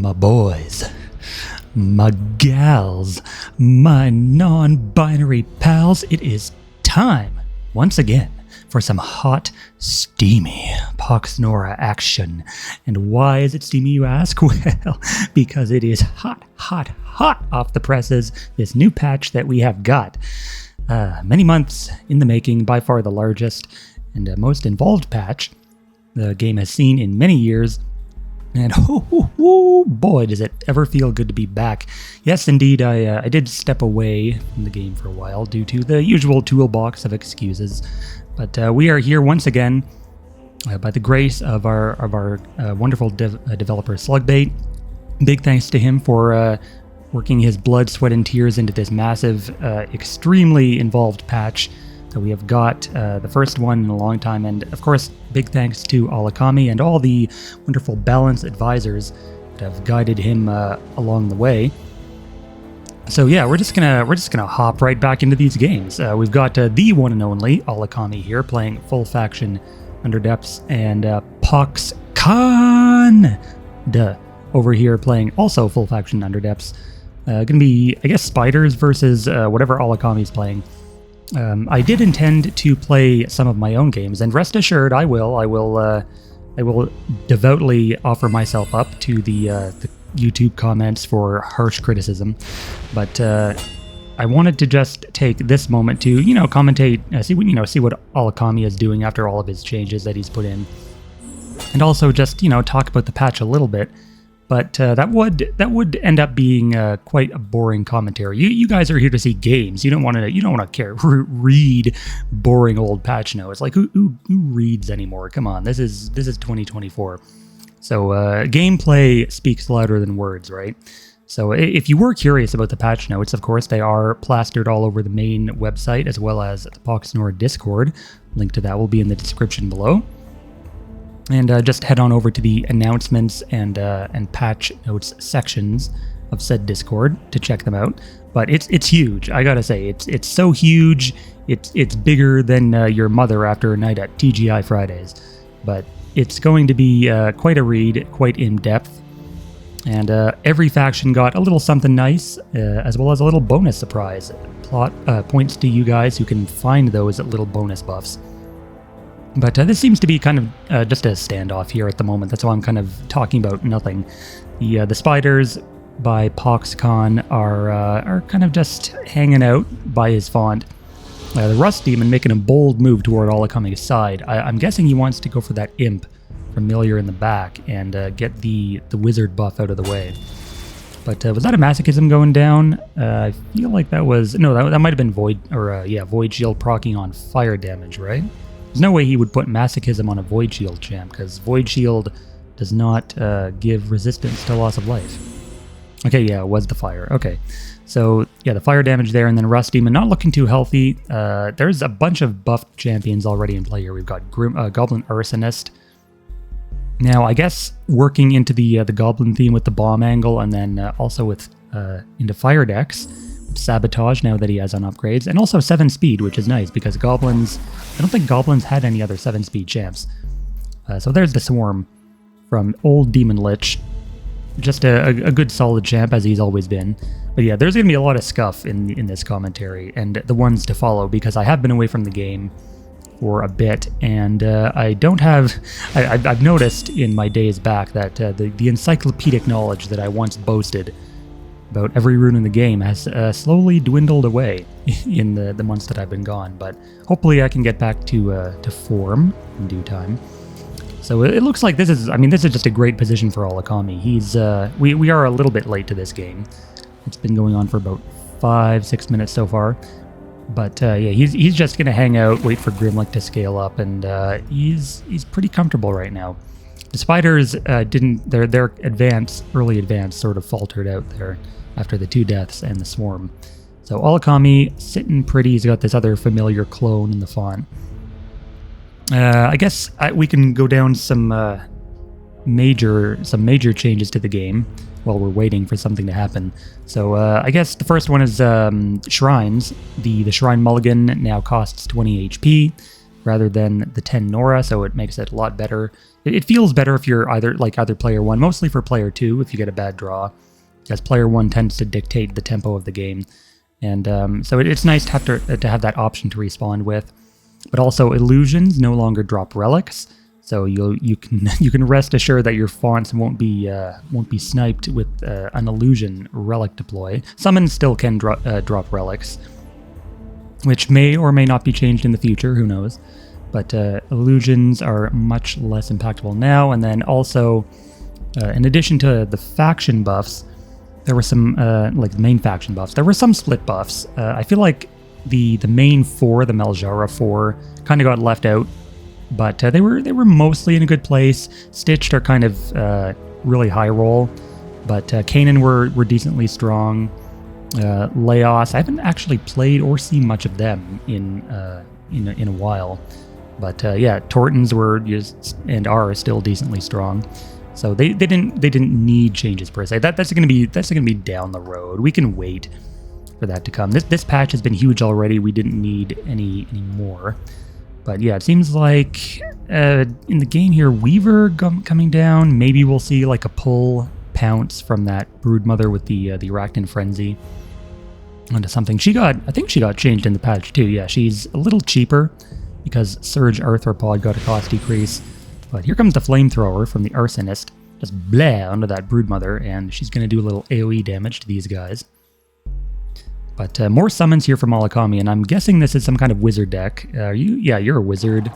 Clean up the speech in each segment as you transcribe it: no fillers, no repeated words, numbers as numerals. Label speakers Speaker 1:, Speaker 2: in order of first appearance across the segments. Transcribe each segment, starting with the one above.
Speaker 1: my boys, my gals, my non-binary pals, it is time, once again, for some hot, steamy Poxnora action. And why is it steamy, you ask? Well, because it is hot off the presses, this new patch that we have got. Many months in the making, by far the largest and most involved patch the game has seen in many years. And oh boy, does it ever feel good to be back. Yes, indeed, I did step away from the game for a while due to the usual toolbox of excuses. But we are here once again by the grace of our wonderful developer SLUGBAIT. Big thanks to him for working his blood, sweat, and tears into this massive, extremely involved patch that we have got, the first one in a long time. And of course, big thanks to Alakhami and all the wonderful balance advisors that have guided him along the way. So yeah, we're just gonna hop right back into these games. We've got the one and only Alakhami here playing full faction Underdepths, and POXCON over here playing also full faction Underdepths. Gonna be, I guess, spiders versus whatever Alakhami's playing. I did intend to play some of my own games, and rest assured, I will devoutly offer myself up to the YouTube comments for harsh criticism. But I wanted to just take this moment to, commentate, see what Alakhami is doing after all of his changes that he's put in, and also just talk about the patch a little bit. But that would end up being quite a boring commentary. You guys are here to see games. You don't want to read boring old patch notes. Like who reads anymore? Come on, this is 2024. So gameplay speaks louder than words, right? So if you were curious about the patch notes, of course they are plastered all over the main website as well as the Poxnora Discord. Link to that will be in the description below. And just head on over to the announcements and patch notes sections of said Discord to check them out. But it's huge, I gotta say. It's so huge. It's bigger than your mother after a night at TGI Fridays. But it's going to be quite a read, quite in depth. And every faction got a little something nice, as well as a little bonus surprise. Plot points to you guys who can find those little bonus buffs. But this seems to be kind of just a standoff here at the moment. That's why I'm kind of talking about nothing. The spiders by POXCON are kind of just hanging out by his font. The Rust Demon making a bold move toward Alakhami's side. I'm guessing he wants to go for that imp familiar in the back and get the wizard buff out of the way. But was that a masochism going down? I feel like that was... No, that might have been Void Shield proccing on fire damage, right? There's no way he would put masochism on a Void Shield champ, because Void Shield does not give resistance to loss of life. Okay, yeah, it was the fire. Okay, so yeah, the fire damage there, and then Rust Demon not looking too healthy. There's a bunch of buffed champions already in play here. We've got Goblin Arsonist. Now, I guess working into the Goblin theme with the bomb angle, and then also with into Fire Decks. Sabotage now that he has on upgrades, and also 7 speed, which is nice because goblins, I don't think goblins had any other 7 speed champs. So there's the Swarm from old Demon Lich, just a good solid champ as he's always been. But yeah, there's gonna be a lot of scuff in this commentary and the ones to follow, because I have been away from the game for a bit, and I don't have... I've noticed in my days back that the encyclopedic knowledge that I once boasted about every rune in the game has slowly dwindled away in the months that I've been gone, but hopefully I can get back to form in due time. So it looks like this is just a great position for Alakhami. He's we are a little bit late to this game. It's been going on for about 5-6 minutes so far, but yeah, he's just gonna hang out, wait for Grimlock to scale up, and he's pretty comfortable right now. The spiders their early advance sort of faltered out there after the 2 deaths and the Swarm. So Alakhami sitting pretty. He's got this other familiar clone in the font. I guess we can go down some major changes to the game while we're waiting for something to happen. So I guess the first one is Shrines. The Shrine Mulligan now costs 20 HP rather than the 10 Nora, so it makes it a lot better It feels better if you're either player 1, mostly for player 2 if you get a bad draw, because player 1 tends to dictate the tempo of the game. And so it's nice to have that option to respond with. But also, illusions no longer drop relics, so you can rest assured that your fonts won't be sniped with an illusion relic deploy. Summons still can drop relics, which may or may not be changed in the future. Who knows? But illusions are much less impactful now. And then also, in addition to the faction buffs, there were some, like the main faction buffs, there were some split buffs. I feel like the main 4, the Maljara 4, kind of got left out, but they were mostly in a good place. Stitched are kind of really high roll, but Kanan were decently strong. Laos, I haven't actually played or seen much of them in a while. But yeah, Tortons were and are still decently strong, so they didn't need changes per se. That's gonna be down the road. We can wait for that to come. This patch has been huge already. We didn't need any more. But yeah, it seems like in the game here, Weaver coming down. Maybe we'll see like a pull pounce from that Broodmother with the Arachnin Frenzy onto something. I think she got changed in the patch too. Yeah, she's a little cheaper, because Surge Arthropod got a cost decrease. But here comes the Flamethrower from the Arsonist. Just blah onto that Broodmother, and she's going to do a little AoE damage to these guys. But more summons here from Alakhami, and I'm guessing this is some kind of wizard deck. Yeah, you're a wizard.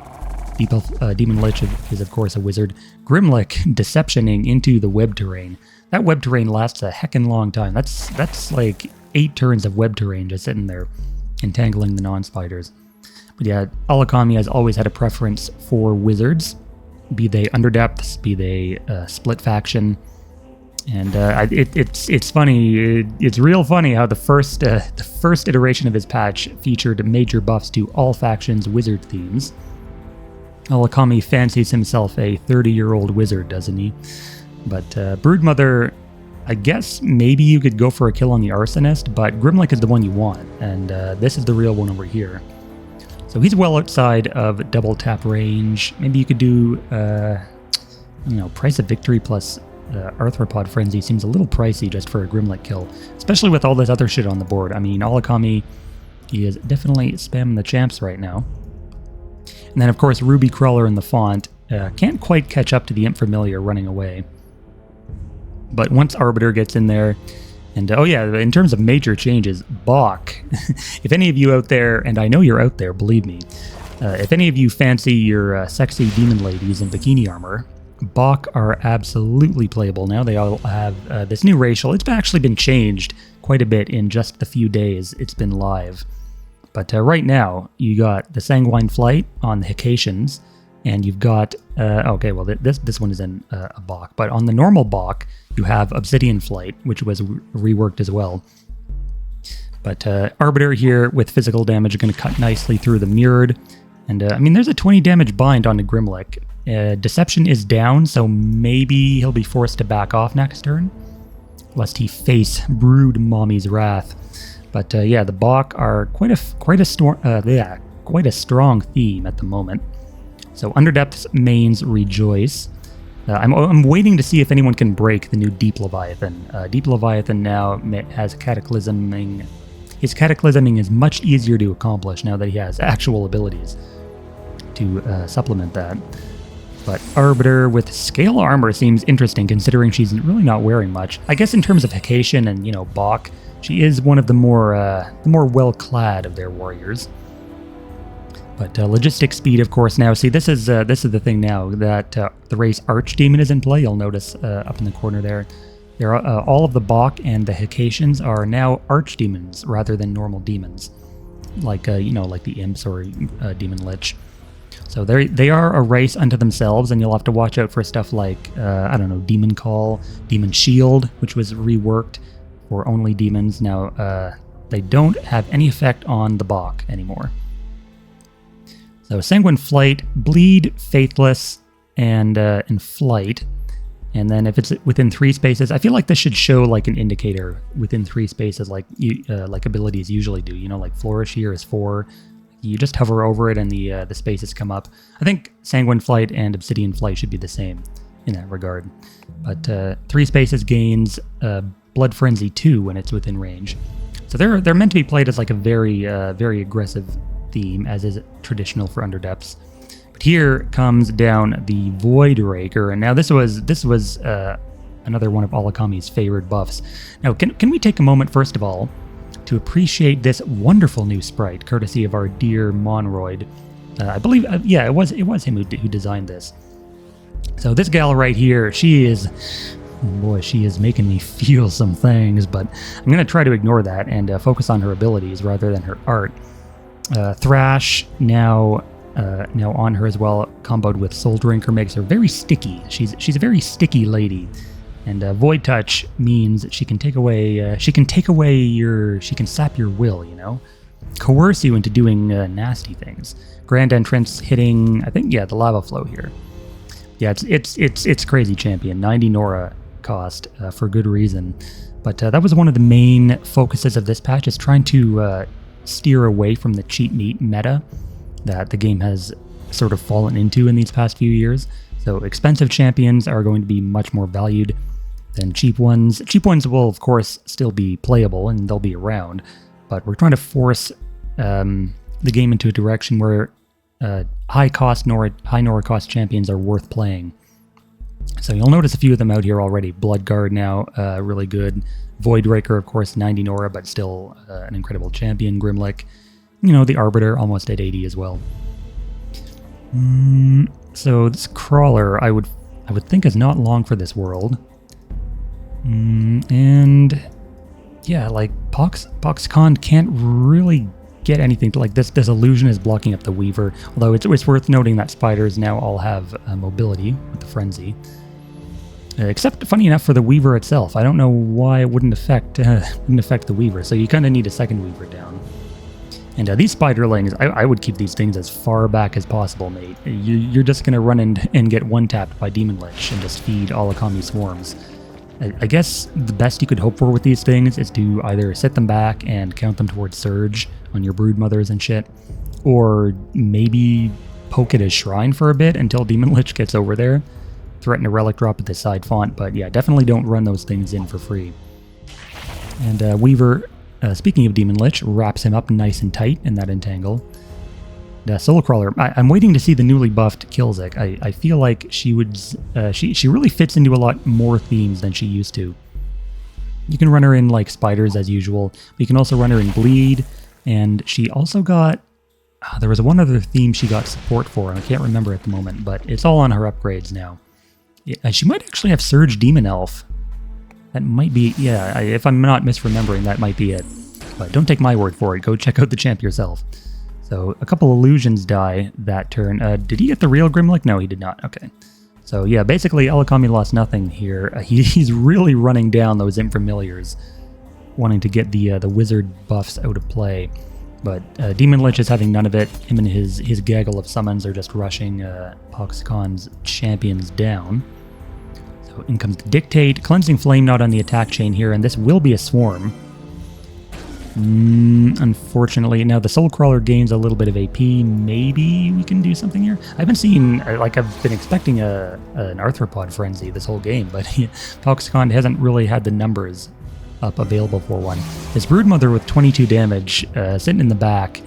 Speaker 1: Demon Lich is, of course, a wizard. Grimlick deceptioning into the web terrain. That web terrain lasts a heckin' long time. That's like 8 turns of web terrain just sitting there, entangling the non-spiders. But yeah, Alakhami has always had a preference for wizards, be they Underdepths, be they Split Faction, and it's funny. It's real funny how the first iteration of his patch featured major buffs to all factions' wizard themes. Alakhami fancies himself a 30-year-old wizard, doesn't he? But Broodmother, I guess maybe you could go for a kill on the Arsonist, but Grimlick is the one you want, and this is the real one over here. So he's well outside of double tap range. Maybe you could do, Price of Victory plus Arthropod Frenzy seems a little pricey just for a Grimlick kill, especially with all this other shit on the board. I mean, Alakhami, he is definitely spamming the champs right now. And then, of course, Ruby Crawler in the font can't quite catch up to the Imp Familiar running away. But once Arbiter gets in there, and oh yeah, in terms of major changes, Bach. If any of you out there, and I know you're out there, believe me, if any of you fancy your sexy demon ladies in bikini armor, Bach are absolutely playable now. They all have this new racial. It's actually been changed quite a bit in just the few days it's been live. But right now, you got the Sanguine Flight on the Hikations, and you've got, okay, well, this one is in a Bach, but on the normal Bach, you have Obsidian Flight, which was reworked as well. But Arbiter here with physical damage are going to cut nicely through the Mirrored, and I mean, there's a 20 damage bind on the Grimlick. Deception is down, so maybe he'll be forced to back off next turn, lest he face Brood Mommy's Wrath. But yeah, the Bach are quite a strong theme at the moment. So Underdepths mains Rejoice. I'm waiting to see if anyone can break the new Deep Leviathan. Deep Leviathan now has Cataclysming. His Cataclysming is much easier to accomplish now that he has actual abilities to supplement that. But Arbiter with Scale Armor seems interesting, considering she's really not wearing much. I guess in terms of Hikacian and, Bach, she is one of the more well-clad of their warriors. But logistic speed, of course, now. See, this is the thing now, that the race Archdemon is in play. You'll notice up in the corner there. All of the Bach and the Hikacians are now Archdemons rather than normal demons, like like the Imps or Demon Lich. So they are a race unto themselves, and you'll have to watch out for stuff like I don't know, Demon Call, Demon Shield, which was reworked for only demons. Now they don't have any effect on the Bach anymore. So Sanguine Flight, Bleed, Faithless, and Flight. And then if it's within 3 spaces, I feel like this should show like an indicator within 3 spaces, like abilities usually do. Like Flourish here is 4, You just hover over it and the spaces come up. I think Sanguine Flight and Obsidian Flight should be the same in that regard. But 3 spaces gains Blood Frenzy 2 when it's within range. So they're meant to be played as like a very aggressive theme, as is traditional for Underdepths. But here comes down the Void Raker, and now this was another one of Alakhami's favorite buffs. Now, can we take a moment first of all to appreciate this wonderful new sprite, courtesy of our dear Monroid. I believe, yeah, it was him who designed this. So this gal right here, she is making me feel some things, but I'm going to try to ignore that and focus on her abilities rather than her art. Thrash now on her as well, comboed with Soul Drinker, makes her very sticky. She's a very sticky lady. And Void Touch means she can sap your will, you know? Coerce you into doing nasty things. Grand Entrance hitting, I think, yeah, the Lava Flow here. Yeah, it's crazy champion. 90 Nora cost for good reason. But that was one of the main focuses of this patch, is trying to steer away from the cheap meat meta that the game has sort of fallen into in these past few years. So expensive champions are going to be much more valued than cheap ones. Cheap ones will, of course, still be playable and they'll be around, but we're trying to force the game into a direction where high Nora cost champions are worth playing. So you'll notice a few of them out here already. Bloodguard now, really good. Void Raker, of course, 90 Nora, but still an incredible champion. Grimlick, you know, the Arbiter, almost at 80 as well. So this Crawler, I would think is not long for this world. And yeah, like PoxCon can't really get anything to, like, this illusion is blocking up the Weaver, although it's worth noting that spiders now all have mobility with the Frenzy. Except, funny enough, for the Weaver itself. I don't know why it wouldn't affect the Weaver, so you kind of need a second Weaver down. And these spiderlings, I would keep these things as far back as possible, mate. You're just going to run and get one-tapped by Demon Lich and just feed Alakhami swarms. I guess the best you could hope for with these things is to either sit them back and count them towards Surge on your Broodmothers and shit, or maybe poke it as Shrine for a bit until Demon Lich gets over there. Threaten a Relic Drop at the side font, but yeah, definitely don't run those things in for free. And Weaver, speaking of Demon Lich, wraps him up nice and tight in that entangle. Soulcrawler, I'm waiting to see the newly buffed Killzik. I feel like she really fits into a lot more themes than she used to. You can run her in like spiders as usual, but you can also run her in bleed, and she also got, there was one other theme she got support for, and I can't remember at the moment, but it's all on her upgrades now. She might actually have Surge Demon Elf. That might be, yeah, if I'm not misremembering, that might be it. But don't take my word for it, go check out the champ yourself. So a couple illusions die that turn. Did he get the real Grimlick? No, he did not. Okay. So yeah, basically Alakhami lost nothing here. He's really running down those Imp Familiars, wanting to get the wizard buffs out of play. But Demon Lich is having none of it. Him and his gaggle of summons are just rushing PoxCon's champions down. So in comes the Dictate. Cleansing Flame not on the attack chain here, and this will be a swarm. Unfortunately, now the Soulcrawler gains a little bit of AP. Maybe we can do something here. I've been expecting an Arthropod Frenzy this whole game, but PoxCon hasn't really had the numbers up available for one. This Broodmother with 22 damage sitting in the back,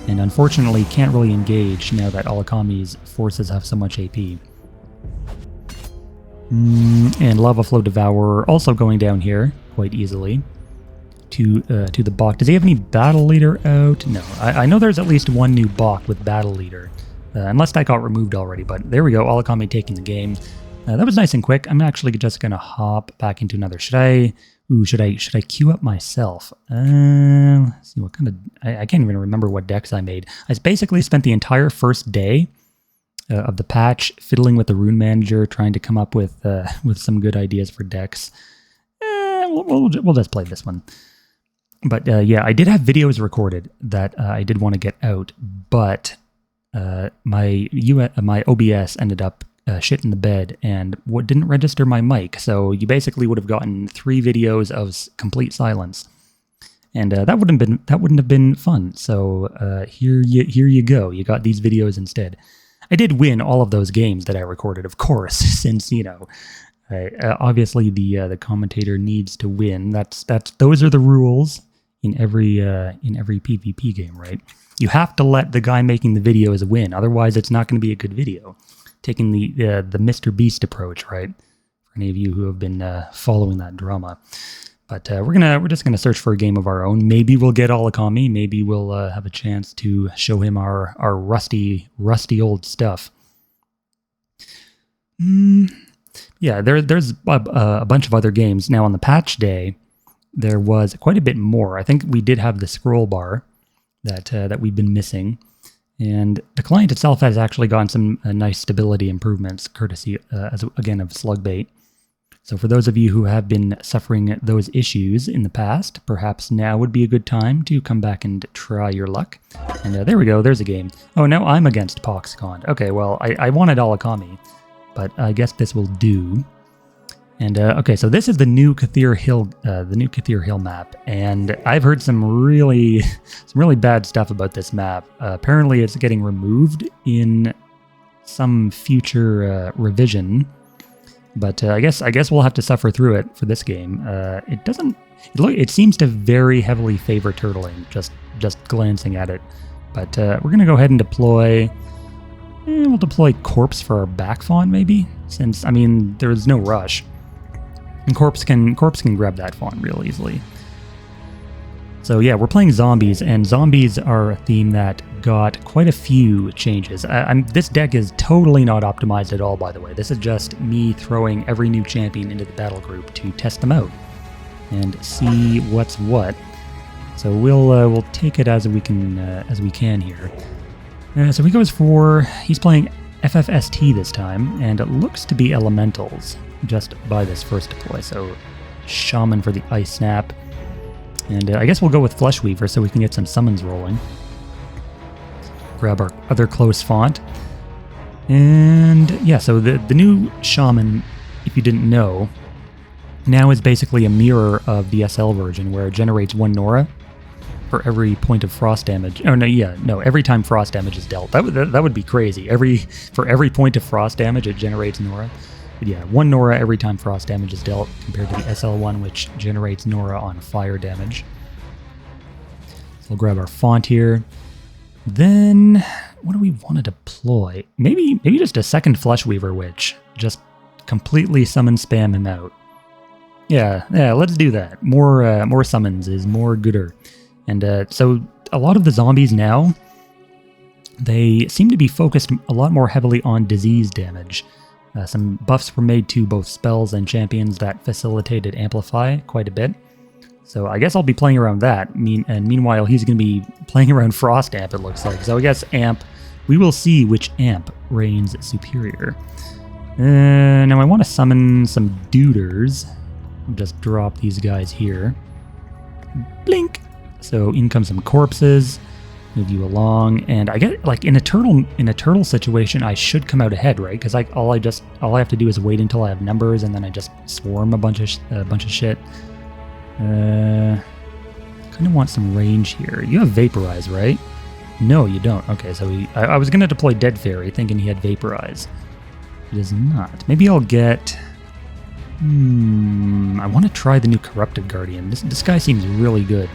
Speaker 1: and unfortunately can't really engage now that Alakhami's forces have so much AP. And Lava Flow Devourer also going down here quite easily. To the Bach. Does he have any Battle Leader out? No. I know there's at least one new Bach with Battle Leader. Unless that got removed already, but there we go. Alakhami taking the game. That was nice and quick. I'm actually just going to hop back into another. Should I queue up myself? Let's see what kind of... I can't even remember what decks I made. I basically spent the entire first day of the patch fiddling with the Rune Manager, trying to come up with some good ideas for decks. We'll just play this one. But yeah, I did have videos recorded that I did want to get out, but my OBS ended up shit in the bed and didn't register my mic. So you basically would have gotten 3 videos of complete silence. and that wouldn't have been fun. So here you go. You got these videos instead. I did win all of those games that I recorded, of course, since obviously the commentator needs to win. Those are the rules in every PvP game, right? You have to let the guy making the videos win, otherwise it's not going to be a good video. Taking the Mr. Beast approach, right? For any of you who have been following that drama. But we're just gonna search for a game of our own. Maybe we'll get Alakhami. Maybe we'll have a chance to show him our rusty old stuff. Yeah, there's a bunch of other games. Now on the patch day, there was quite a bit more. I think we did have the scroll bar that we've been missing, and the client itself has actually gotten some nice stability improvements, courtesy again of Slugbait. So for those of you who have been suffering those issues in the past, perhaps now would be a good time to come back and try your luck. And there we go, there's a game. Oh, now I'm against PoxCon. Okay, well, I wanted Alakhami, but I guess this will do. And okay, so this is the new Kathir Hill map, and I've heard some really bad stuff about this map. Apparently, it's getting removed in some future revision. But I guess we'll have to suffer through it for this game. It seems to very heavily favor turtling, just glancing at it. But we're gonna go ahead and deploy. We'll deploy Corpse for our back font, maybe, since there's no rush, and Corpse can grab that font real easily. So yeah, we're playing zombies, and zombies are a theme that got quite a few changes. This deck is totally not optimized at all, by the way. This is just me throwing every new champion into the battle group to test them out and see what's what. So we'll take it as we can here. So he's playing FFST this time, and it looks to be elementals just by this first deploy. So Shaman for the Ice Snap. And I guess we'll go with Fleshweaver so we can get some summons rolling. Grab our other close font. And yeah, so the new Shaman, if you didn't know, now is basically a mirror of the SL version, where it generates 1 Nora for every point of frost damage. Oh no, every time frost damage is dealt. That would be crazy. For every point of frost damage, it generates Nora. But yeah, 1 Nora every time frost damage is dealt, compared to the SL1, which generates Nora on fire damage. So we'll grab our font here. Then, what do we want to deploy? Maybe just a second Fleshweaver Witch. Just completely summon spam him out. Yeah, let's do that. More summons is more gooder. And so a lot of the zombies now, they seem to be focused a lot more heavily on disease damage. Some buffs were made to both spells and champions that facilitated Amplify quite a bit. So I guess I'll be playing around that. And meanwhile, he's going to be playing around Frost Amp, it looks like. So I guess Amp, we will see which Amp reigns superior. Now I want to summon some Duders. I'll just drop these guys here. Blink! So in come some corpses. Move you along, and I get, like, in a turtle situation, I should come out ahead, right? Because all I have to do is wait until I have numbers, and then I just swarm a bunch of shit. Kind of want some range here. You have Vaporize, right? No, you don't. Okay, so I was gonna deploy Dead Fairy, thinking he had Vaporize. He does not. Maybe I'll get. I want to try the new Corrupted Guardian. This guy seems really good.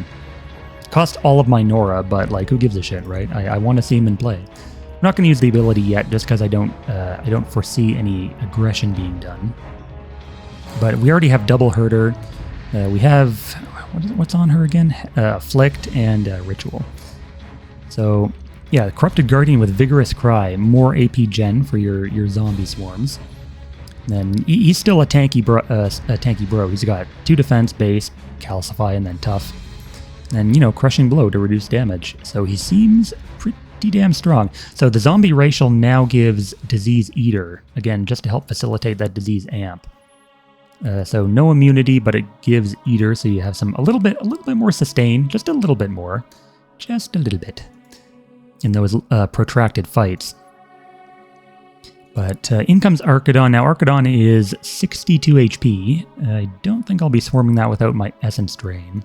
Speaker 1: Cost all of my Nora, but like, who gives a shit, right? I want to see him in play. I'm not going to use the ability yet, just because I don't foresee any aggression being done. But we already have Double Herder. We have what's on her again? Afflict and Ritual. So yeah, Corrupted Guardian with Vigorous Cry, more AP gen for your zombie swarms. And then he's still a tanky bro. He's got 2 defense, base, calcify, and then tough. And, Crushing Blow to reduce damage. So he seems pretty damn strong. So the zombie racial now gives Disease Eater, again, just to help facilitate that disease amp. So no immunity, but it gives Eater, so you have a little bit more sustain, just a little bit more. Just a little bit. In those protracted fights. But in comes Archidon. Now Archidon is 62 HP. I don't think I'll be swarming that without my Essence Drain.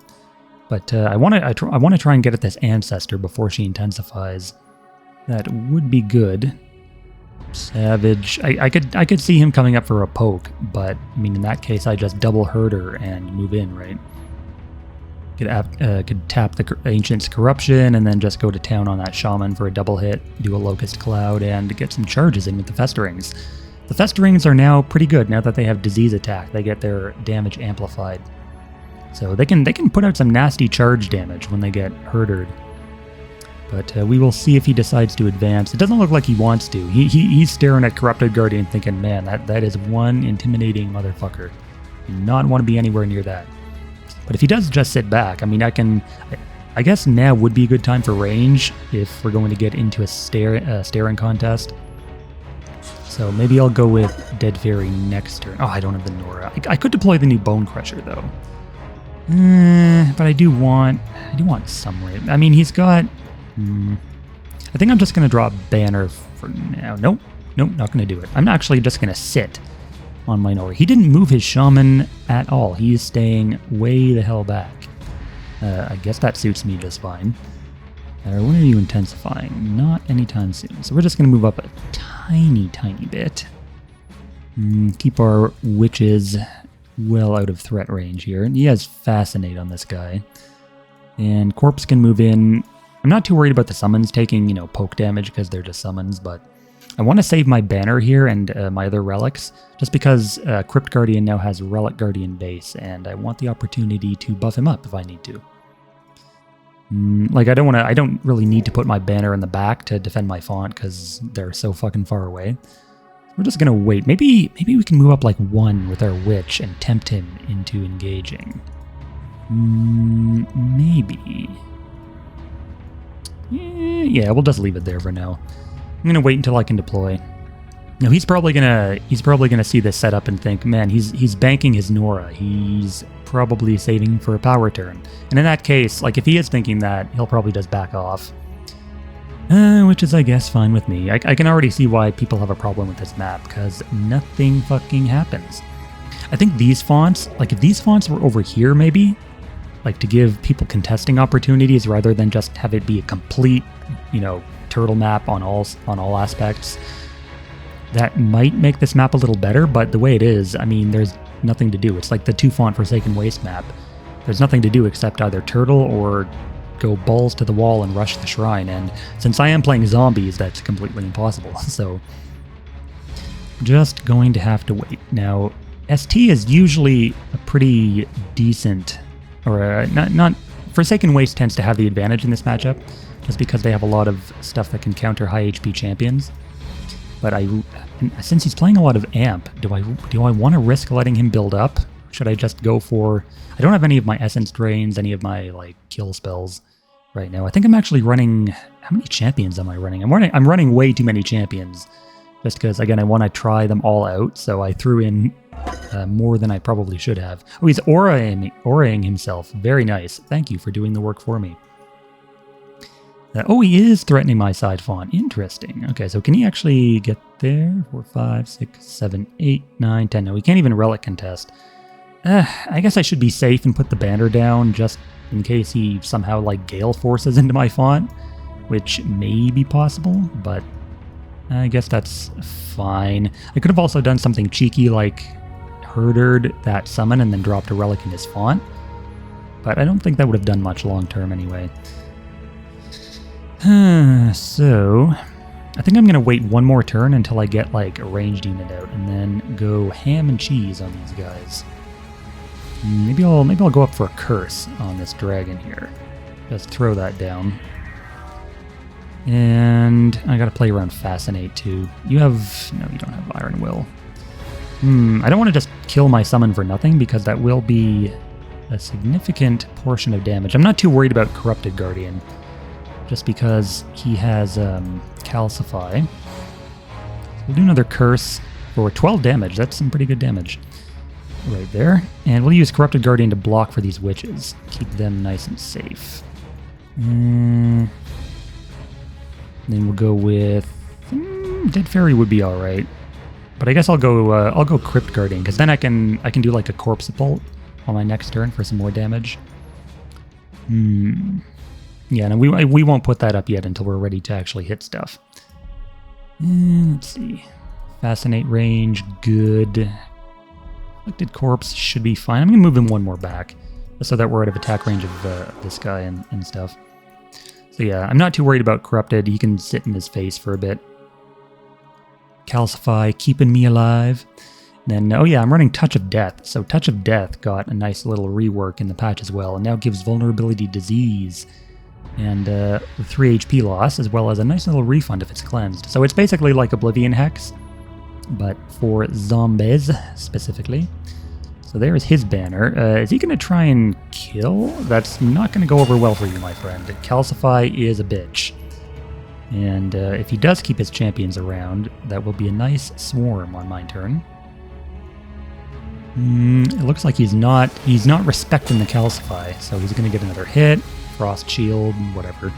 Speaker 1: But I want to try and get at this Ancestor before she intensifies. That would be good. Savage. I could see him coming up for a poke, but I mean in that case I just double Herder and move in, right? Could tap the Ancient's Corruption and then just go to town on that Shaman for a double hit, do a Locust Cloud, and get some charges in with the Festerings. The Festerings are now pretty good now that they have Disease Attack. They get their damage amplified. So they can put out some nasty charge damage when they get Herdered. But we will see if he decides to advance. It doesn't look like he wants to. He's staring at Corrupted Guardian thinking, man, that is one intimidating motherfucker. Do not want to be anywhere near that. But if he does just sit back, I mean, I guess now would be a good time for range if we're going to get into a staring contest. So maybe I'll go with Dead Fairy next turn. Oh, I don't have the Nora. I could deploy the new Bone Crusher though. But I do want some range. I mean, he's got. I think I'm just gonna draw a Banner for now. Nope, not gonna do it. I'm actually just gonna sit on my Nora. He didn't move his Shaman at all. He is staying way the hell back. I guess that suits me just fine. When are you intensifying? Not anytime soon. So we're just going to move up a tiny bit. Keep our witches well out of threat range here. He has Fascinate on this guy. And Corpse can move in. I'm not too worried about the summons taking, poke damage because they're just summons, but I want to save my Banner here and my other relics, just because Crypt Guardian now has Relic Guardian base, and I want the opportunity to buff him up if I need to. Like, I don't really need to put my Banner in the back to defend my font, because they're so fucking far away. We're just gonna wait. Maybe we can move up like 1 with our Witch and tempt him into engaging. Maybe. Yeah, we'll just leave it there for now. I'm gonna wait until I can deploy. Now he's probably gonna see this setup and think, man, he's banking his Nora. He's probably saving for a power turn. And in that case, like if he is thinking that, he'll probably just back off. Which is, I guess, fine with me. I can already see why people have a problem with this map, because nothing fucking happens. I think these fonts, like if these fonts were over here maybe, like to give people contesting opportunities rather than just have it be a complete, turtle map on all aspects, that might make this map a little better, but the way it is, I mean, there's nothing to do. It's like the 2-font Forsaken Waste map. There's nothing to do except either turtle or go balls to the wall and rush the shrine, and since I am playing zombies, that's completely impossible, so just going to have to wait. Now, ST is usually a pretty decent, or not Forsaken Waste tends to have the advantage in this matchup, just because they have a lot of stuff that can counter high HP champions. But since he's playing a lot of Amp, do I want to risk letting him build up? Should I just go for... I don't have any of my Essence Drains, any of my kill spells right now. I think I'm actually running... How many champions am I running? I'm running way too many champions. Just because, again, I want to try them all out, so I threw in more than I probably should have. Oh, he's auraing himself. Very nice. Thank you for doing the work for me. Oh, he is threatening my side font. Interesting. Okay, so can he actually get there? 4, 5, 6, 7, 8, 9, 10. No, we can't even relic contest. I guess I should be safe and put the banner down just in case he somehow gale forces into my font, which may be possible, but I guess that's fine. I could have also done something cheeky like herdered that summon and then dropped a relic in his font, but I don't think that would have done much long term anyway. So, I think I'm going to wait one more turn until I get a ranged unit out, and then go ham and cheese on these guys. Maybe I'll go up for a curse on this dragon here. Just throw that down. And I gotta play around Fascinate too. No, you don't have Iron Will. I don't want to just kill my summon for nothing, because that will be a significant portion of damage. I'm not too worried about Corrupted Guardian, just because he has Calcify. We'll do another curse for 12 damage. That's some pretty good damage right there. And we'll use Corrupted Guardian to block for these witches. Keep them nice and safe. Then we'll go with... Dead Fairy would be alright. But I guess I'll go Crypt Guardian, because then I can do a Corpse Bolt on my next turn for some more damage. Yeah, no, we won't put that up yet until we're ready to actually hit stuff. Let's see. Fascinate range, good. Afflicted corpse should be fine. I'm going to move him one more back, so that we're out of attack range of this guy and stuff. So yeah, I'm not too worried about Corrupted. He can sit in his face for a bit. Calcify, keeping me alive. Then, oh yeah, I'm running Touch of Death. So Touch of Death got a nice little rework in the patch as well, and now gives Vulnerability Disease and 3 HP loss, as well as a nice little refund if it's cleansed. So it's basically like Oblivion Hex, but for zombies specifically. So there's his banner. Is he going to try and kill? That's not going to go over well for you, my friend. Calcify is a bitch. And if he does keep his champions around, that will be a nice swarm on my turn. It looks like he's not respecting the Calcify, so he's going to get another hit, Frost Shield, whatever.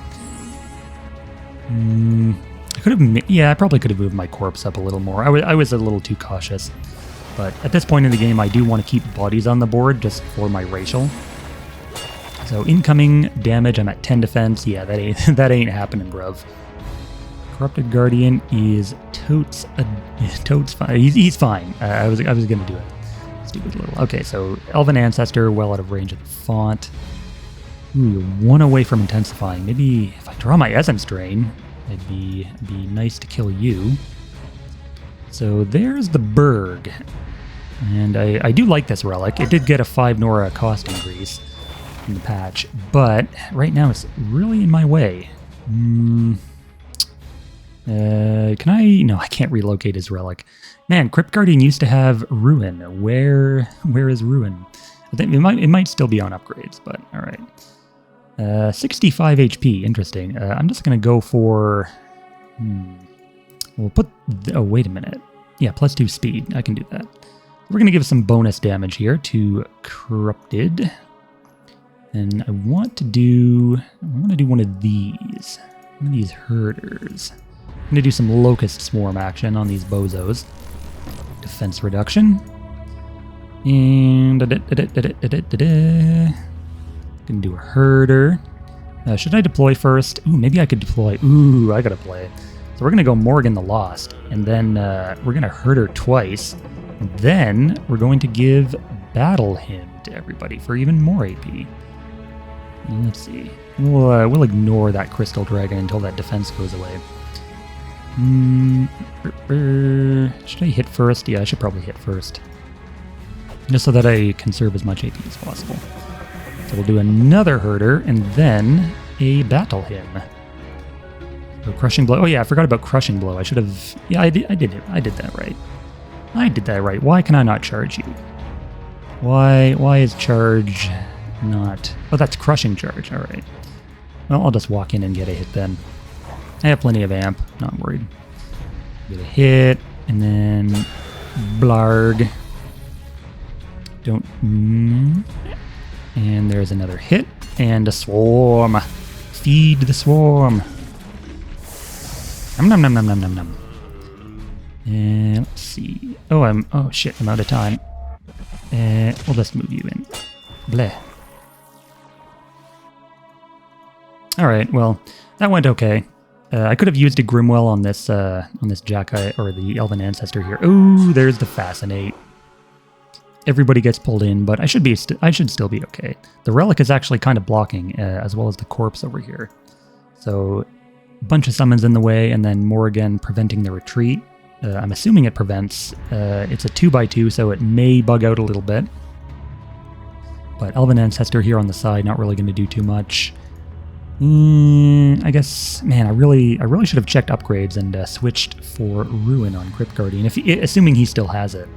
Speaker 1: I could have, yeah, I probably could have moved my corpse up a little more. I was a little too cautious, but at this point in the game, I do want to keep bodies on the board just for my racial. So incoming damage, I'm at 10 defense. Yeah, that ain't happening, bruv. Corrupted Guardian is totes fine. He's fine. I was gonna do it. Stupid little. Okay, so Elven Ancestor, well out of range of the font. Ooh, you're one away from intensifying. Maybe if I draw my Essence Drain, it'd be nice to kill you. So there's the Berg. And I do like this relic. It did get a 5 Nora cost increase in the patch, but right now it's really in my way. Can I? No, I can't relocate his relic. Man, Crypt Guardian used to have Ruin. Where is Ruin? I think it might still be on upgrades, but all right. 65 HP, interesting. I'm just gonna go for. We'll put. Oh, wait a minute. Yeah, +2 speed. I can do that. We're gonna give some bonus damage here to Corrupted, and I want to do. I'm gonna do one of these. One of these herders. I'm gonna do some Locust Swarm action on these bozos. Defense reduction. And gonna do a herder. Should I deploy first? Ooh, maybe I could deploy. Ooh, I gotta play. So we're gonna go Morgan the Lost, and then we're gonna herder twice. And then we're going to give Battle Hymn to everybody for even more AP. And let's see. We'll ignore that Crystal Dragon until that defense goes away. Should I hit first? Yeah, I should probably hit first. Just so that I conserve as much AP as possible. So we'll do another herder and then a Battle Hymn. So Crushing Blow. Oh yeah, I forgot about Crushing Blow. I should have. Yeah, I did it. I did that right. I did that right. Why can I not charge you? Why is charge not? Oh, that's Crushing Charge. All right. Well, I'll just walk in and get a hit then. I have plenty of amp, not worried. Get a hit, and then Blarg. Don't. And there's another hit, and a swarm. Feed the swarm. Nom nom nom nom nom nom nom. And let's see. Oh shit, I'm out of time. We'll just move you in. Bleh. Alright, well, that went okay. I could have used a Grimwell on this Jackeye, or the Elven Ancestor here. Ooh, there's the Fascinate. Everybody gets pulled in, but I should still be okay. The Relic is actually kind of blocking, as well as the Corpse over here. So, a bunch of summons in the way, and then Morrigan preventing the retreat. I'm assuming it prevents. It's a 2x2, so it may bug out a little bit. But Elven Ancestor here on the side, not really going to do too much. I guess, man, I really should have checked upgrades and switched for Ruin on Crypt Guardian, assuming he still has it.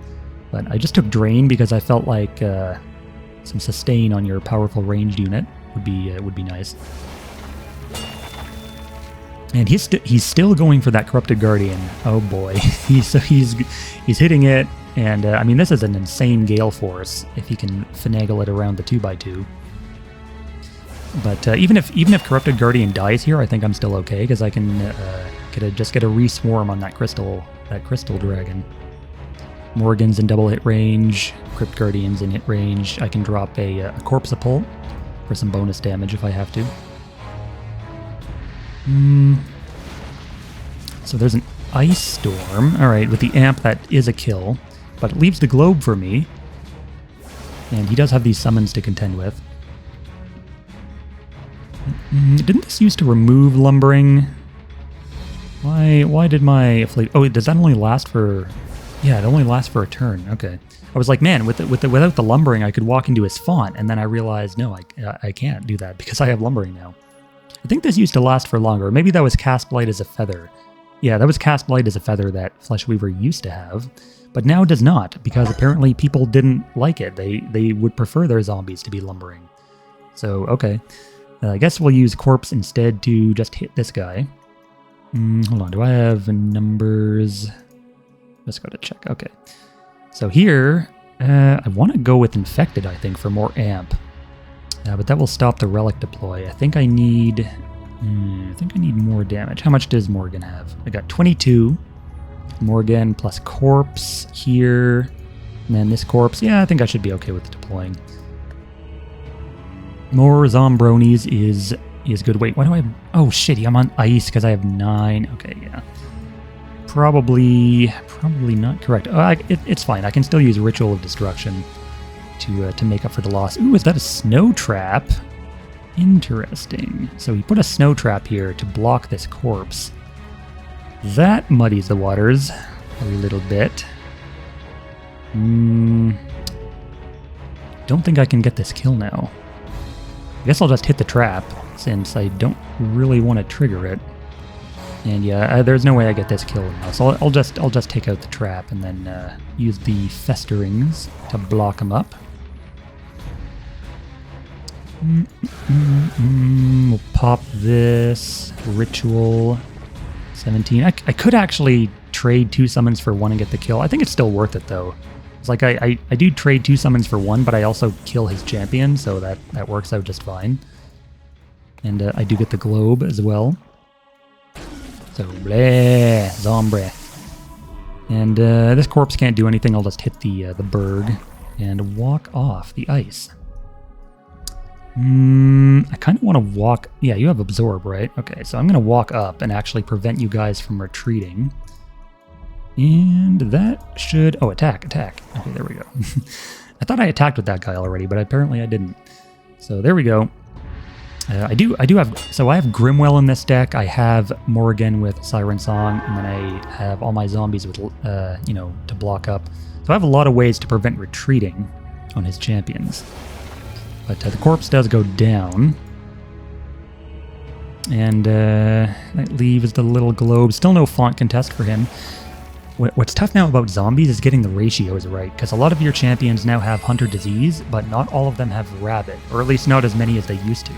Speaker 1: But I just took Drain because I felt like some sustain on your powerful ranged unit would be nice. And he's still going for that Corrupted Guardian. Oh boy, he's hitting it, and I mean this is an insane Gale Force if he can finagle it around the 2x2. But even if Corrupted Guardian dies here, I think I'm still okay because I can just get a re-swarm on that crystal dragon. Morgan's in double hit range, Crypt Guardian's in hit range. I can drop a Corpse Pull, for some bonus damage if I have to. So there's an ice storm. Alright, with the amp that is a kill, but it leaves the globe for me. And he does have these summons to contend with. Didn't this used to remove lumbering? Why did my fleet... Oh, does that only last for... Yeah, it only lasts for a turn. Okay. I was like, man, without the lumbering, I could walk into his font, and then I realized, no, I can't do that because I have lumbering now. I think this used to last for longer. Maybe that was Cast Blight as a feather. Yeah, that was Cast Blight as a feather that Fleshweaver used to have, but now it does not, because apparently people didn't like it. They would prefer their zombies to be lumbering. So, okay. I guess we'll use Corpse instead to just hit this guy. Hold on, do I have numbers? Let's go to check. Okay. So here, I want to go with Infected, I think, for more amp. But that will stop the Relic deploy. I think I need more damage. How much does Morgan have? I got 22. Morgan plus Corpse here. And then this Corpse. Yeah, I think I should be okay with deploying. More Zombronies is good. Wait, why do I have... Oh, shit, I'm on ice because I have 9. Okay, yeah. Probably not correct. It's fine. I can still use Ritual of Destruction to make up for the loss. Ooh, is that a snow trap? Interesting. So he put a snow trap here to block this corpse. That muddies the waters a little bit. Don't think I can get this kill now. I guess I'll just hit the trap since I don't really want to trigger it. And yeah, there's no way I get this kill now, so I'll just take out the trap and then use the Festerings to block him up. We'll pop this Ritual 17. I could actually trade 2 summons for 1 and get the kill. I think it's still worth it though. It's like I do trade 2 summons for 1, but I also kill his champion, so that works out just fine. And I do get the globe as well. So, bleh, Zombre. And this corpse can't do anything. I'll just hit the berg and walk off the ice. I kind of want to walk... Yeah, you have Absorb, right? Okay, so I'm going to walk up and actually prevent you guys from retreating. And that should... Oh, attack. Okay, there we go. I thought I attacked with that guy already, but apparently I didn't. So there we go. I do have... So I have Grimwell in this deck. I have Morrigan with Siren Song, and then I have all my zombies with, to block up. So I have a lot of ways to prevent retreating on his champions. But the corpse does go down. And that leaves the little globe. Still no font contest for him. What's tough now about zombies is getting the ratios right, because a lot of your champions now have Hunter Disease, but not all of them have Rabid, or at least not as many as they used to.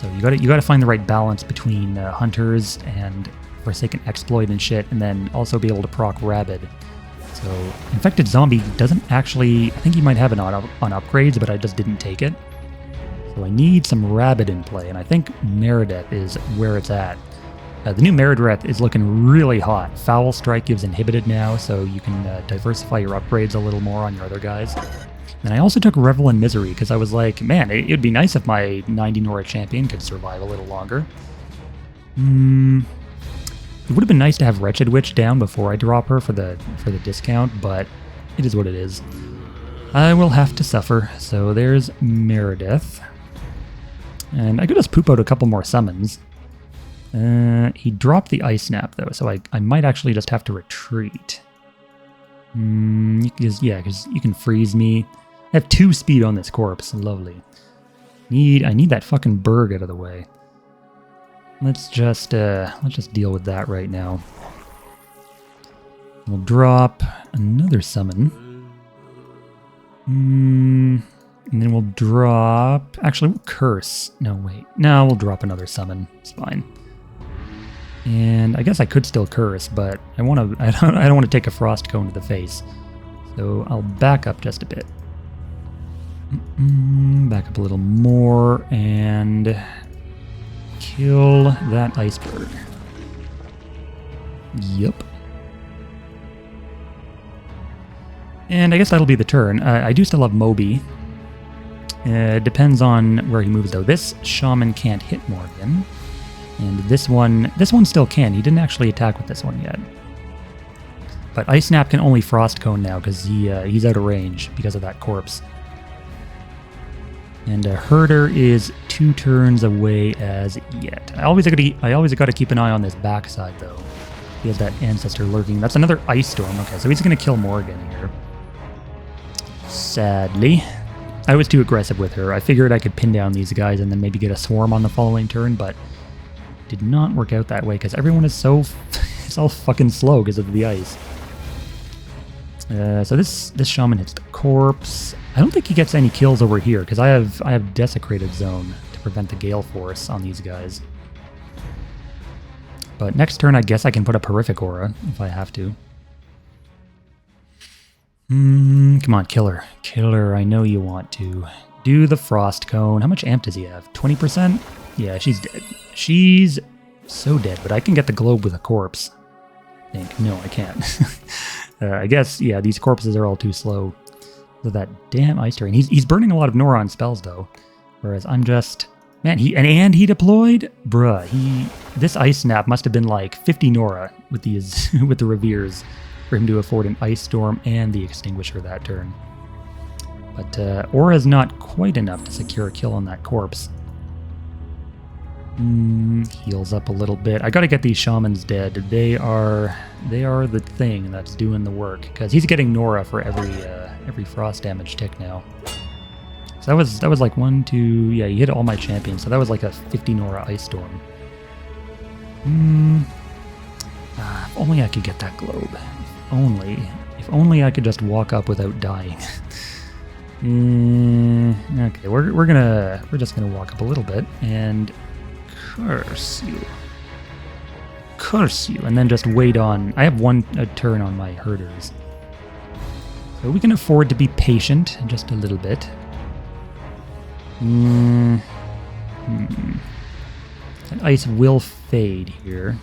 Speaker 1: So you gotta find the right balance between Hunters and Forsaken Exploit and shit, and then also be able to proc Rabid. So Infected Zombie doesn't actually... I think he might have it on upgrades, but I just didn't take it. So I need some Rabid in play, and I think Meredith is where it's at. The new Meredith is looking really hot. Foul Strike gives Inhibited now, so you can diversify your upgrades a little more on your other guys. And I also took Revel in Misery, because I was like, man, it'd be nice if my 90 Nora champion could survive a little longer. It would have been nice to have Wretched Witch down before I drop her for the discount, but it is what it is. I will have to suffer. So there's Meredith. And I could just poop out a couple more summons. He dropped the Ice Snap, though, so I might actually just have to retreat. Because you can freeze me. I have 2 speed on this corpse. Lovely. I need that fucking Berg out of the way. Let's just deal with that right now. We'll drop another summon. And then we'll drop... Actually, we'll curse. No, wait. No, we'll drop another summon. It's fine. And I guess I could still curse, but I don't want to take a Frost Cone to the face. So I'll back up just a bit. Back up a little more and kill that iceberg. Yep. And I guess that'll be the turn. I do still have Moby. Depends on where he moves, though. This Shaman can't hit Morgan. And this one still can. He didn't actually attack with this one yet. But Ice Snap can only Frost Cone now because he's out of range because of that corpse. And Herder is 2 turns away as yet. I always got to keep an eye on this backside, though. He has that Ancestor lurking. That's another Ice Storm. Okay, so he's going to kill Morgan here. Sadly. I was too aggressive with her. I figured I could pin down these guys and then maybe get a Swarm on the following turn, but did not work out that way because everyone is so it's all fucking slow because of the ice. So this Shaman hits the corpse. I don't think he gets any kills over here because I have Desecrated Zone to prevent the Gale Force on these guys. But next turn, I guess I can put a Horrific Aura if I have to. Come on, Killer. Killer, I know you want to. Do the Frost Cone. How much amp does he have? 20%? Yeah, she's dead. She's so dead, but I can get the Globe with a corpse. I think. No, I can't. I guess, yeah, these corpses are all too slow. So that damn Ice Terrain. He's burning a lot of Nora on spells, though. Whereas I'm just... Man, he deployed? Bruh, this Ice Snap must have been like 50 Nora with these with the Reveres for him to afford an Ice Storm and the Extinguisher that turn. But Aura's not quite enough to secure a kill on that corpse. Heals up a little bit. I gotta get these Shamans dead. They are the thing that's doing the work. Because he's getting Nora for every frost damage tick now. So that was like 1, 2... Yeah, he hit all my champions. So that was like a 50 Nora Ice Storm. If only I could get that Globe. If only I could just walk up without dying. Okay, we're just gonna walk up a little bit and curse you, and then just wait on. I have a turn on my Herders, so we can afford to be patient just a little bit. That ice will fade here,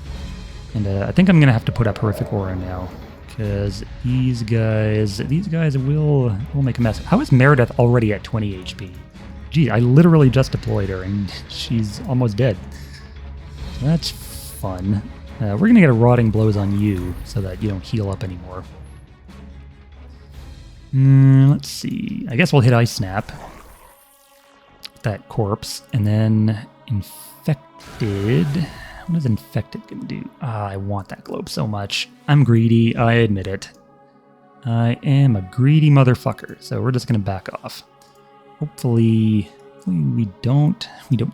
Speaker 1: and I think I'm gonna have to put up Horrific Aura now. Because these guys will make a mess. How is Meredith already at 20 HP? Geez, I literally just deployed her and she's almost dead. So that's fun. We're going to get a Rotting Blows on you so that you don't heal up anymore. Let's see. I guess we'll hit Ice Snap. That corpse. And then Infected... What is Infected gonna do? I want that Globe so much. I'm greedy, I admit it. I am a greedy motherfucker, so we're just gonna back off. Hopefully we don't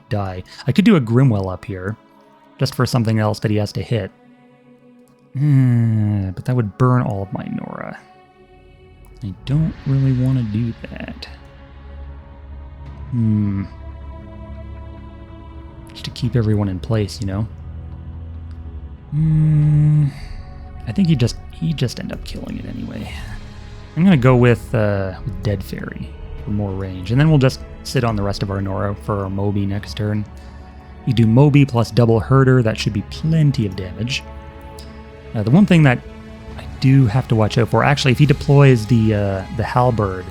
Speaker 1: die. I could do a Grimwell up here, just for something else that he has to hit. But that would burn all of my Nora. I don't really want to do that. Just to keep everyone in place, you know? I think he just end up killing it anyway. I'm gonna go with Dead Fairy for more range, and then we'll just sit on the rest of our Nora for our Moby next turn. You do Moby plus double Herder, that should be plenty of damage. The one thing that I do have to watch out for, actually, if he deploys the Halberd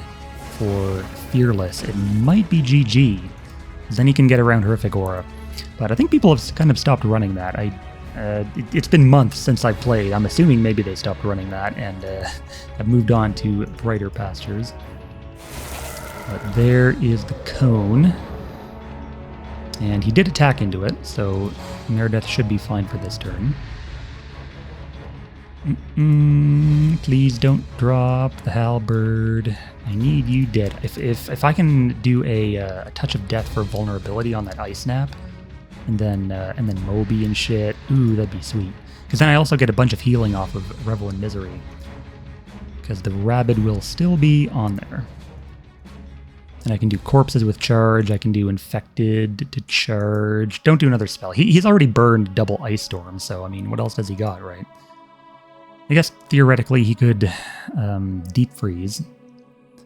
Speaker 1: for Fearless, it might be GG, because then he can get around Horrific Aura. But I think people have kind of stopped running that. It's been months since I've played. I'm assuming maybe they stopped running that and have moved on to brighter pastures. But there is the Cone. And he did attack into it, so Meredith should be fine for this turn. Please don't drop the Halberd. I need you dead. If I can do a Touch of Death for vulnerability on that Ice Snap, and then Moby and shit. Ooh, that'd be sweet. Because then I also get a bunch of healing off of Revel in Misery. Because the Rabid will still be on there. And I can do Corpses with charge. I can do Infected to charge. Don't do another spell. He's already burned double Ice Storm, so I mean, what else does he got, right? I guess theoretically he could Deep Freeze.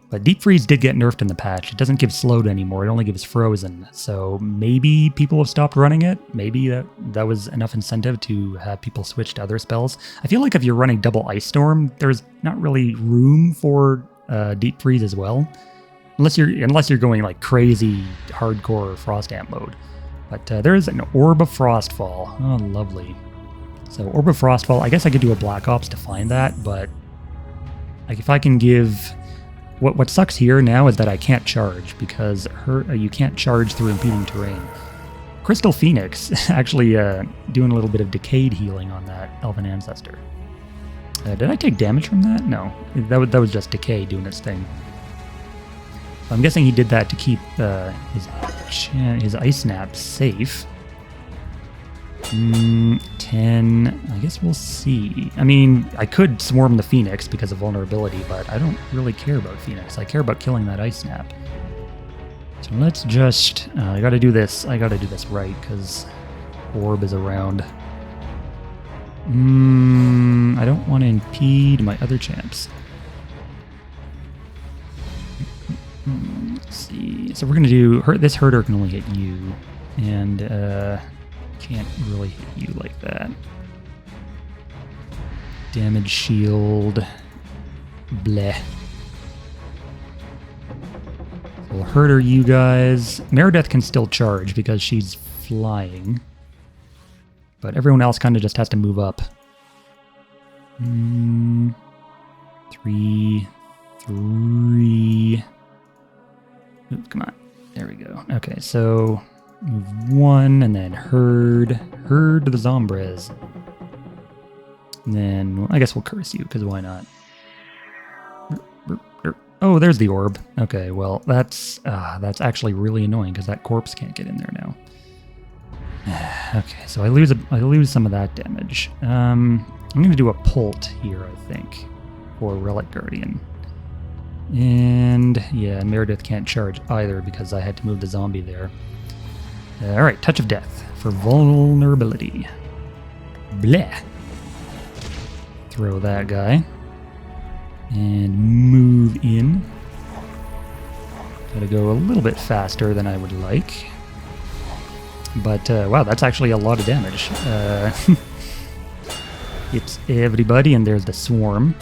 Speaker 1: But Deep Freeze did get nerfed in the patch. It doesn't give slowed anymore, it only gives frozen. So maybe people have stopped running it. Maybe that was enough incentive to have people switch to other spells. I feel like if you're running double Ice Storm, there's not really room for Deep Freeze as well. unless you're going like crazy hardcore Frost Amp mode. But there is an Orb of Frostfall. Oh, lovely. So Orb of Frostfall, I guess I could do a Black Ops to find that, but like if I can give... What sucks here now is that I can't charge, because you can't charge through impeding terrain. Crystal Phoenix actually doing a little bit of decayed healing on that Elven Ancestor. Did I take damage from that? No. That was just decay doing its thing. So I'm guessing he did that to keep his Ice Snap safe. 10. I guess we'll see. I mean, I could swarm the Phoenix because of vulnerability, but I don't really care about Phoenix. I care about killing that Ice Snap. So let's just... I gotta do this. I gotta do this right, because Orb is around. I don't want to impede my other champs. Let's see. So we're gonna do... This Herder can only hit you, and can't really hit you like that. Damage shield. Bleh. So we'll Herder you guys. Meredith can still charge because she's flying. But everyone else kind of just has to move up. 3. Ooh, come on. There we go. Okay, so move 1 and then Herd the Zombres. And then I guess we'll curse you, because why not? Oh, there's the orb. Okay, well, that's actually really annoying because that corpse can't get in there now. Okay, so I lose some of that damage. I'm going to do a Pult here, I think, for Relic Guardian. And yeah, Meredith can't charge either because I had to move the zombie there. All right, Touch of Death for vulnerability. Bleh. Throw that guy. And move in. Gotta go a little bit faster than I would like. But, wow, that's actually a lot of damage. It's everybody, and there's the swarm.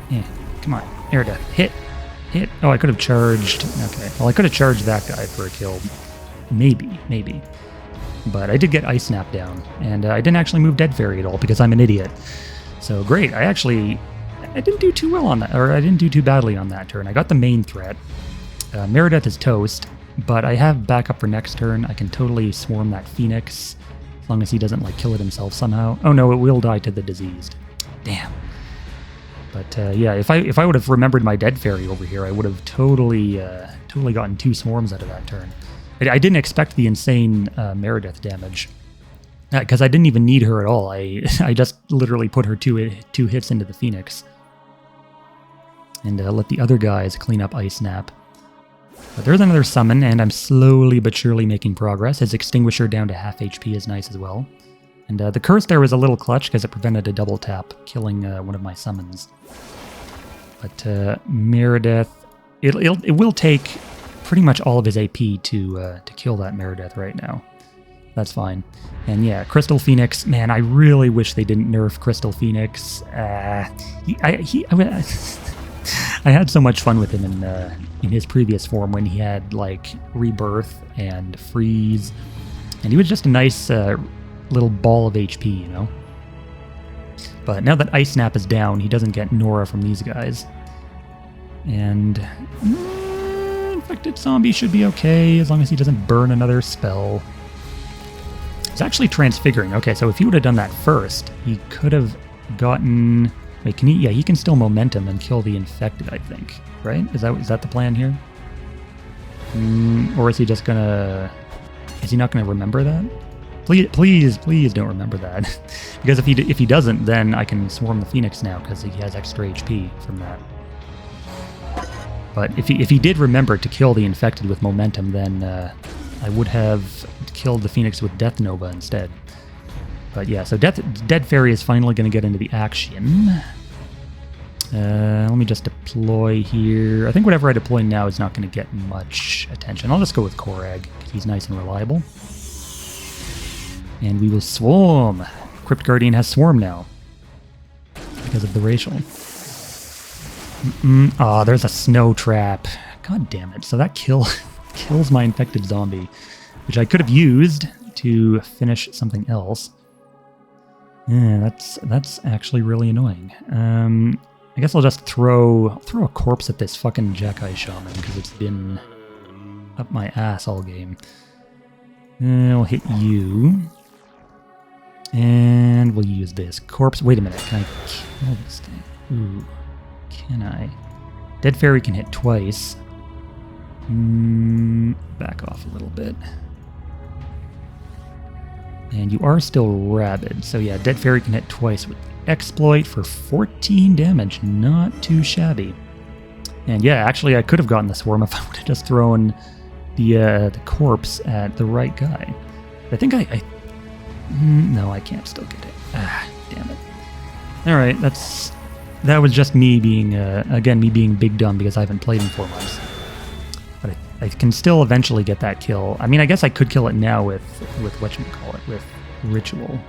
Speaker 1: Yeah, come on. Meredith, hit. Hit. Oh, I could have charged. Okay, well, I could have charged that guy for a kill. Maybe. But I did get Ice Snap down, and I didn't actually move Dead Fairy at all because I'm an idiot. So great, I didn't do too well on that, or I didn't do too badly on that turn. I got the main threat. Meredith is toast, but I have backup for next turn. I can totally swarm that Phoenix, as long as he doesn't like kill it himself somehow. Oh no, it will die to the diseased. Damn. But yeah, if I would have remembered my Dead Fairy over here, I would have totally gotten 2 swarms out of that turn. I didn't expect the insane Meredith damage, because I didn't even need her at all. I just literally put her two hits into the Phoenix. And let the other guys clean up Ice Snap. But there's another summon, and I'm slowly but surely making progress. His Extinguisher down to half HP is nice as well. And the curse there was a little clutch because it prevented a double tap, killing one of my summons. But Meredith, it will take pretty much all of his AP to kill that Meredith right now. That's fine. And yeah, Crystal Phoenix, man, I really wish they didn't nerf Crystal Phoenix. I had so much fun with him in his previous form when he had like Rebirth and Freeze, and he was just a nice little ball of HP, you know. But now that Ice Snap is down, he doesn't get Nora from these guys. And Infected Zombie should be okay as long as he doesn't burn another spell. It's actually Transfiguring. Okay, so if he would have done that first, he could have gotten... Wait, can he? Yeah, he can still Momentum and kill the Infected, I think. Right? Is that the plan here? Or is he just gonna... Is he not gonna remember that? Please don't remember that. Because if he doesn't, then I can swarm the Phoenix now because he has extra HP from that. But if he did remember to kill the Infected with Momentum, then I would have killed the Phoenix with Death Nova instead. But yeah, so Dead Fairy is finally going to get into the action. Let me just deploy here. I think whatever I deploy now is not going to get much attention. I'll just go with Korag, because he's nice and reliable. And we will swarm. Crypt Guardian has swarm now, because of the racial. Oh, there's a snow trap. God damn it. So that kills my infected zombie, which I could have used to finish something else. Yeah, that's actually really annoying. I guess I'll just throw a corpse at this fucking Jackeye Shaman because it's been up my ass all game. I'll hit you. And we'll use this corpse. Wait a minute, can I kill this thing? Ooh, can I? Dead Fairy can hit twice. Back off a little bit. And you are still rabid, so yeah, Dead Fairy can hit twice with Exploit for 14 damage. Not too shabby. And yeah, actually I could have gotten the Swarm if I would have just thrown the corpse at the right guy. I think no, I can't still get it. Ah, damn it. Alright, that was just me being, again, me being big dumb because I haven't played in 4 months. But I can still eventually get that kill. I mean, I guess I could kill it now with whatchamacallit, with Ritual.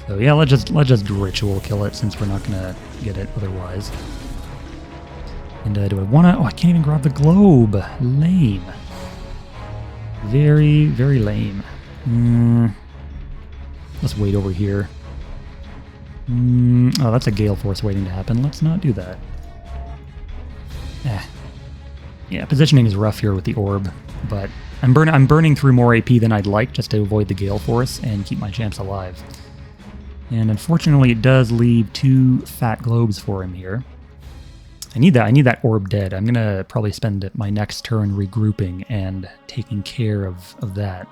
Speaker 1: So yeah, let's just Ritual kill it since we're not gonna get it otherwise. And do I wanna? Oh, I can't even grab the globe. Lame. Very, very lame. Let's wait over here. Oh, that's a Gale Force waiting to happen. Let's not do that. Yeah, positioning is rough here with the orb, but I'm burning through more AP than I'd like just to avoid the Gale Force and keep my champs alive. And unfortunately, it does leave 2 fat globes for him here. I need that orb dead. I'm gonna probably spend my next turn regrouping and taking care of that.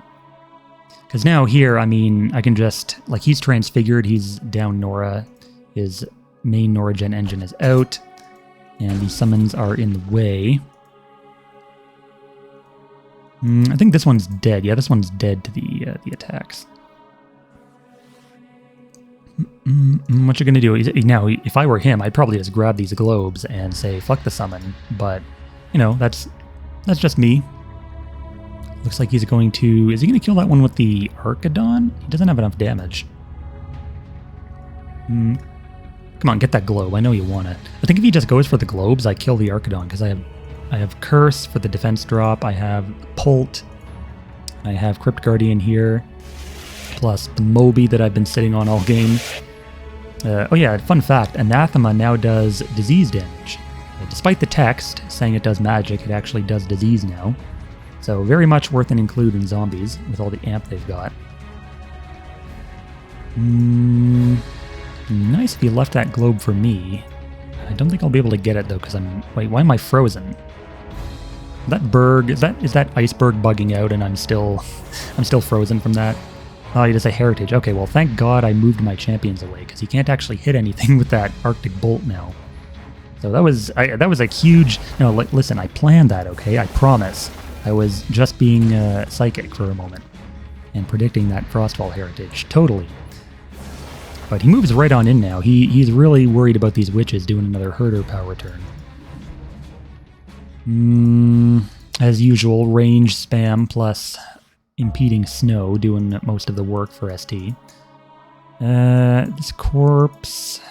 Speaker 1: Because now here, I mean, I can just, like, he's transfigured, he's down Nora, his main Nora Gen engine is out, and these summons are in the way. I think this one's dead. Yeah, this one's dead to the attacks. What you gonna do? Now, if I were him, I'd probably just grab these globes and say, fuck the summon, but, you know, that's just me. Looks like he's going to... Is he going to kill that one with the Archidon? He doesn't have enough damage. Come on, get that globe. I know you want it. I think if he just goes for the globes, I kill the Archidon, because I have Curse for the defense drop, I have Pult, I have Crypt Guardian here, plus the Moby that I've been sitting on all game. Oh yeah, fun fact, Anathema now does disease damage. Despite the text saying it does magic, it actually does disease now. So very much worth an include in zombies with all the amp they've got. Nice if you left that globe for me. I don't think I'll be able to get it though because wait, why am I frozen? That berg, is that iceberg bugging out and I'm still frozen from that? Oh, it is a heritage. Okay, well thank God I moved my champions away because he can't actually hit anything with that Arctic Bolt now. So that was a huge... No, listen, I planned that, okay? I promise. I was just being psychic for a moment and predicting that Frostfall heritage. Totally. But he moves right on in now. He's really worried about these witches doing another herder power turn. As usual, range spam plus impeding snow doing most of the work for ST. This corpse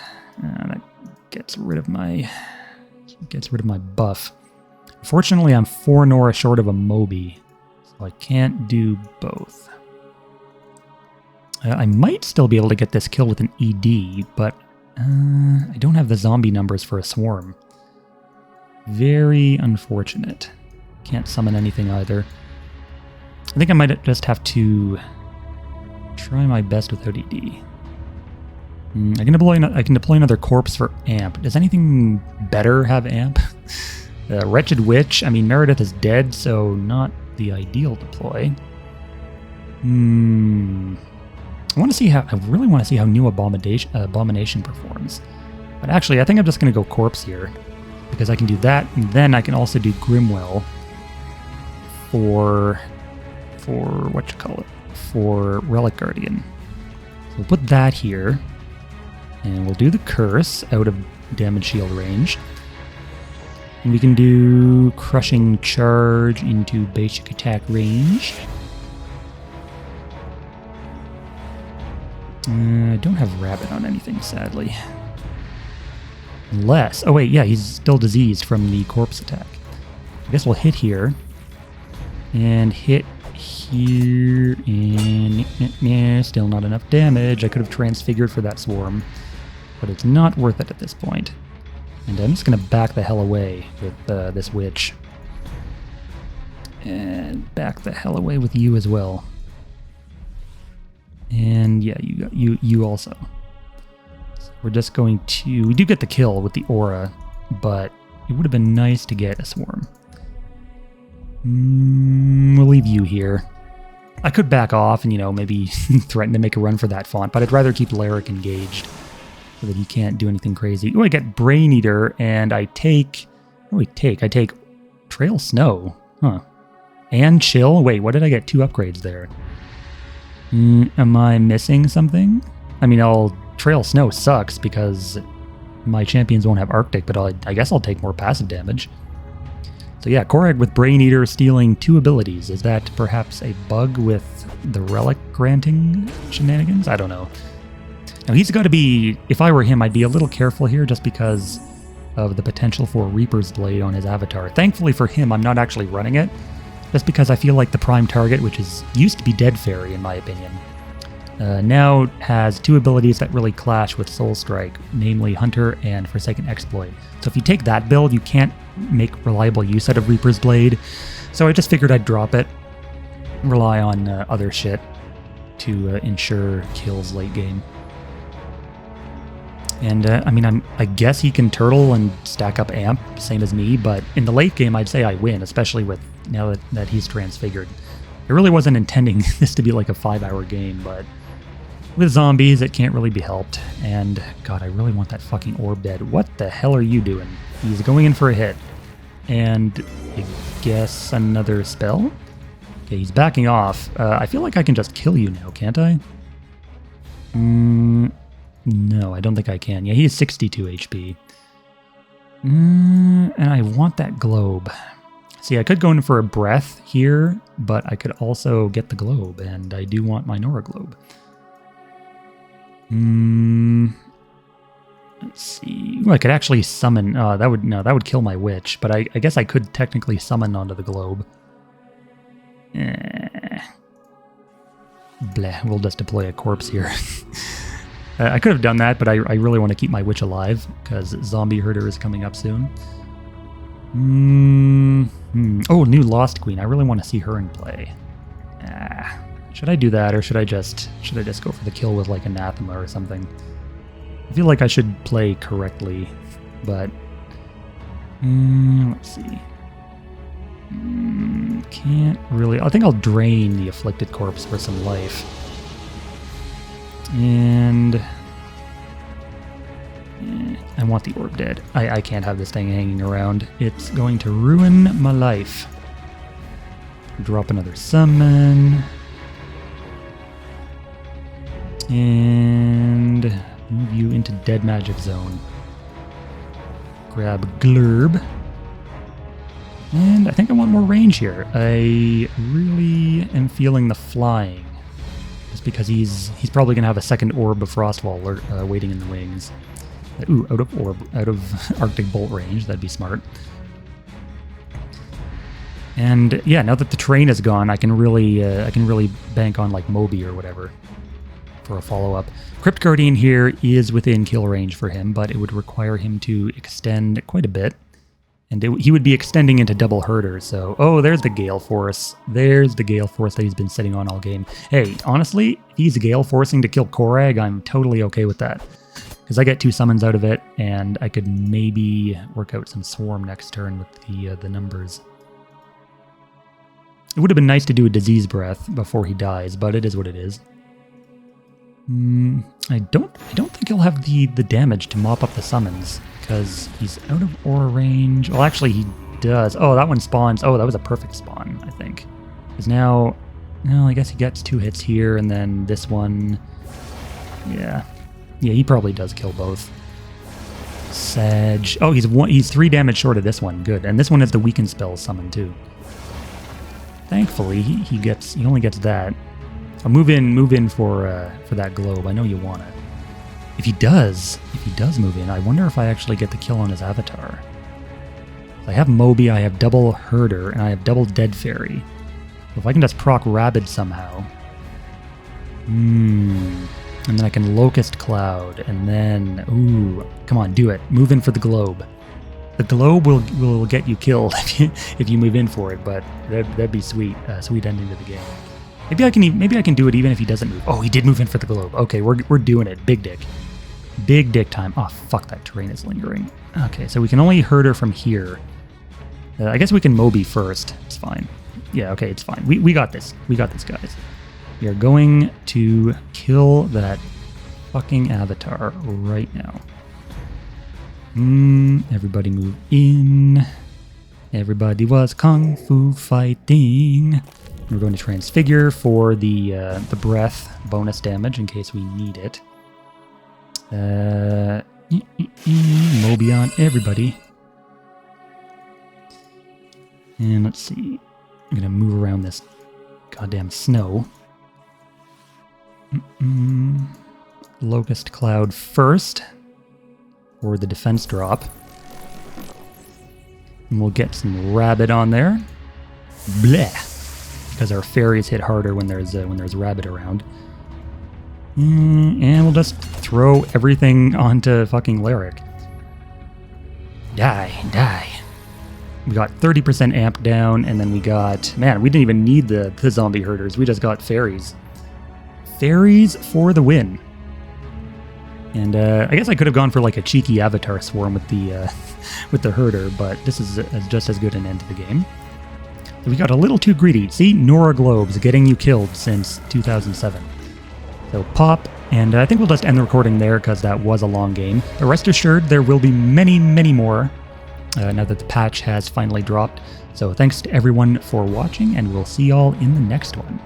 Speaker 1: that gets rid of my buff. Fortunately, I'm 4 Nora short of a Moby, so I can't do both. I might still be able to get this kill with an ED, but I don't have the zombie numbers for a swarm. Very unfortunate. Can't summon anything either. I think I might just have to try my best without ED. I can deploy another corpse for amp. Does anything better have amp? Wretched Witch. I mean, Meredith is dead, so not the ideal deploy. I really want to see how new Abomination performs. But actually, I think I'm just going to go Corpse here. Because I can do that, and then I can also do Grimwell for Relic Guardian. So we'll put that here. And we'll do the Curse out of damage shield range. And we can do Crushing Charge into basic attack range. I don't have Rabbit on anything, sadly. Unless... Oh, wait, yeah, he's still diseased from the corpse attack. I guess we'll hit here. And hit here. And... still not enough damage. I could have transfigured for that swarm. But it's not worth it at this point. And I'm just going to back the hell away with this witch. And back the hell away with you as well. And yeah, you also. So we're just going to... We do get the kill with the aura, but it would have been nice to get a swarm. We'll leave you here. I could back off and, you know, maybe threaten to make a run for that font, but I'd rather keep Lyric engaged so that he can't do anything crazy. Oh, I get Brain Eater, and I take... What do I take Trail Snow. Huh. And Chill? Wait, what did I get? 2 upgrades there. Am I missing something? I mean, Trail Snow sucks because my champions won't have Arctic, but I guess I'll take more passive damage. So yeah, Korag with Brain Eater stealing 2 abilities. Is that perhaps a bug with the relic granting shenanigans? I don't know. Now he's got to be... If I were him, I'd be a little careful here just because of the potential for Reaper's Blade on his avatar. Thankfully for him, I'm not actually running it. Just because I feel like the prime target, which used to be Dead Fairy in my opinion, now has 2 abilities that really clash with Soul Strike, namely Hunter and Forsaken Exploit. So if you take that build, you can't make reliable use out of Reaper's Blade. So I just figured I'd drop it, rely on other shit to ensure kills late game. And I mean, I guess he can turtle and stack up amp, same as me, but in the late game I'd say I win, especially with now that he's transfigured. I really wasn't intending this to be like a 5-hour game, but with zombies it can't really be helped. And God, I really want that fucking orb dead. What the hell are you doing? He's going in for a hit. And I guess another spell? Okay, he's backing off. I feel like I can just kill you now, can't I? No, I don't think I can. Yeah, he has 62 HP. And I want that globe. See, I could go in for a breath here, but I could also get the globe, and I do want my Nora globe. Let's see. Well, I could actually summon... that would kill my witch, but I guess I could technically summon onto the globe. Bleh, we'll just deploy a corpse here. I could have done that, but I really want to keep my witch alive, because Zombie Herder is coming up soon. Oh, new Lost Queen. I really want to see her in play. Should I do that, or should I just go for the kill with like Anathema or something? I feel like I should play correctly, but let's see. Can't really. I think I'll drain the Afflicted Corpse for some life. And I want the orb dead. I can't have this thing hanging around. It's going to ruin my life. Drop another summon. And move you into Dead Magic Zone. Grab Glurb. And I think I want more range here. I really am feeling the flying. Just because he's probably going to have a second orb of Frostwall waiting in the wings. Ooh, out of Arctic Bolt range. That'd be smart. And yeah, now that the train is gone, I can really bank on like Moby or whatever for a follow-up. Crypt Guardian here is within kill range for him, but it would require him to extend quite a bit. And he would be extending into double herder, so... Oh, there's the Gale Force. There's the Gale Force that he's been sitting on all game. Hey, honestly, if he's Gale Forcing to kill Korag, I'm totally okay with that. Because I get 2 summons out of it, and I could maybe work out some Swarm next turn with the numbers. It would have been nice to do a Disease Breath before he dies, but it is what it is. I don't think he'll have the damage to mop up the summons. Because he's out of aura range. Well, actually, he does. Oh, that one spawns. Oh, that was a perfect spawn, I think. Because now... Well, I guess he gets 2 hits here, and then this one... Yeah. Yeah, he probably does kill both. Sag... Oh, he's 3 damage short of this one. Good. And this one has the Weaken spell summoned, too. Thankfully, he only gets that. I'll move in for that globe. I know you want it. If he does move in, I wonder if I actually get the kill on his avatar. I have Moby, I have double Herder, and I have double Dead Fairy. So if I can just proc Rabid somehow. And then I can Locust Cloud, and then... Ooh, come on, do it. Move in for the Globe. The Globe will get you killed if you move in for it, but that'd be sweet. Sweet ending to the game. Maybe I can do it even if he doesn't move. Oh, he did move in for the Globe. Okay, we're doing it. Big dick. Big dick time. Oh, fuck, that terrain is lingering. Okay, so we can only Herder from here. I guess we can Moby first. It's fine. Yeah, okay, it's fine. We got this. We got this, guys. We are going to kill that fucking avatar right now. Everybody move in. Everybody was kung fu fighting. We're going to transfigure for the breath bonus damage in case we need it. Moby on everybody. And let's see. I'm gonna move around this goddamn snow. Locust Cloud first. Or the defense drop. And we'll get some Rabbit on there. Bleh! Because our fairies hit harder when there's Rabbit around. And we'll just throw everything onto fucking Lyric. Die. We got 30% amp down, and then we got... Man, we didn't even need the zombie herders. We just got fairies. Fairies for the win. And I guess I could have gone for like a cheeky avatar swarm with the herder, but this is just as good an end to the game. So we got a little too greedy. See, Nora Globes getting you killed since 2007. So pop, and I think we'll just end the recording there because that was a long game. But rest assured, there will be many, many more now that the patch has finally dropped. So thanks to everyone for watching, and we'll see y'all in the next one.